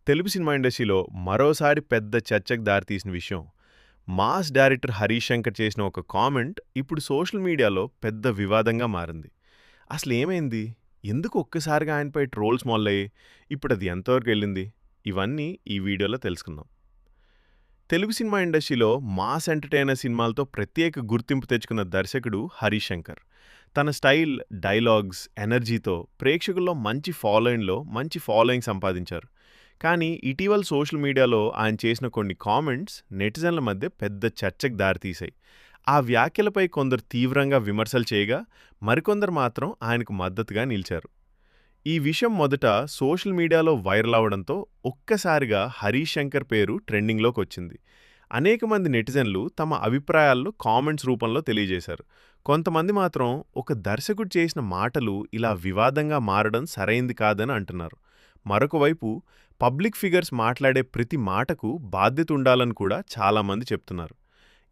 Telugu cinema ఇండస్ట్రీలో మరోసారి పెద్ద చర్చకు దారితీసిన విషయం మాస్ డైరెక్టర్ హరీష్ శంకర్ చేసిన ఒక కామెంట్ ఇప్పుడు సోషల్ మీడియాలో పెద్ద వివాదంగా మారింది. అసలు ఏమైంది? ఎందుకు ఒక్కసారిగా ఆయనపై ట్రోల్స్ మొదలయ్యాయి? ఇప్పుడు అది ఎంతవరకు వెళ్ళింది? ఇవన్నీ ఈ వీడియోలో తెలుసుకుందాం. తెలుగు సినిమా ఇండస్ట్రీలో మాస్ ఎంటర్టైనర్ సినిమాలతో ప్రత్యేక గుర్తింపు తెచ్చుకున్న దర్శకుడు హరీష్ శంకర్. తన స్టైల్, డైలాగ్స్, ఎనర్జీతో ప్రేక్షకుల్లో మంచి ఫాలోయింగ్ సంపాదించారు. కానీ ఇటీవల సోషల్ మీడియాలో ఆయన చేసిన కొన్ని కామెంట్స్ నెటిజన్ల మధ్య పెద్ద చర్చకు దారితీశాయి. ఆ వ్యాఖ్యలపై కొందరు తీవ్రంగా విమర్శలు చేయగా, మరికొందరు మాత్రం ఆయనకు మద్దతుగా నిలిచారు. ఈ విషయం మొదట సోషల్ మీడియాలో వైరల్ అవడంతో ఒక్కసారిగా హరీష్ శంకర్ పేరు ట్రెండింగ్లోకి వచ్చింది. అనేక మంది నెటిజన్లు తమ అభిప్రాయాలను కామెంట్స్ రూపంలో తెలియజేశారు. కొంతమంది మాత్రం ఒక దర్శకుడు చేసిన మాటలు ఇలా వివాదంగా మారడం సరైంది కాదని అంటున్నారు. మరొక వైపు పబ్లిక్ ఫిగర్స్ మాట్లాడే ప్రతి మాటకు బాధ్యత ఉండాలని కూడా చాలామంది చెప్తున్నారు.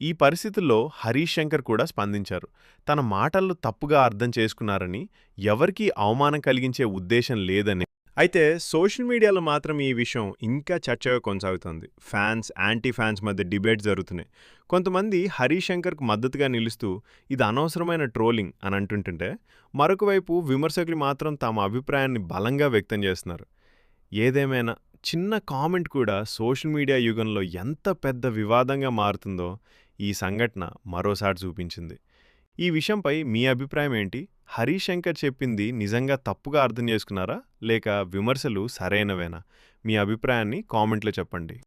ఈ పరిస్థితుల్లో హరీష్ శంకర్ కూడా స్పందించారు. తన మాటలను తప్పుగా అర్థం చేసుకున్నారని, ఎవరికీ అవమానం కలిగించే ఉద్దేశం లేదని. అయితే సోషల్ మీడియాలో మాత్రం ఈ విషయం ఇంకా చర్చగా కొనసాగుతోంది. ఫ్యాన్స్, యాంటీ ఫ్యాన్స్ మధ్య డిబేట్ జరుగుతున్నాయి. కొంతమంది హరీష్ శంకర్కు మద్దతుగా నిలుస్తూ ఇది అనవసరమైన ట్రోలింగ్ అని అంటుంటుంటే, మరొక వైపు విమర్శకులు మాత్రం తమ అభిప్రాయాన్ని బలంగా వ్యక్తం చేస్తున్నారు. ఏదేమైనా చిన్న కామెంట్ కూడా సోషల్ మీడియా యుగంలో ఎంత పెద్ద వివాదంగా మారుతుందో ఈ సంఘటన మరోసారి చూపించింది. ఈ విషయంపై మీ అభిప్రాయం ఏంటి? హరీష్ శంకర్ చెప్పింది నిజంగా తప్పుగా అర్థం చేసుకున్నారా? లేక విమర్శలు సరైనవేనా? మీ అభిప్రాయాన్ని కామెంట్లో చెప్పండి.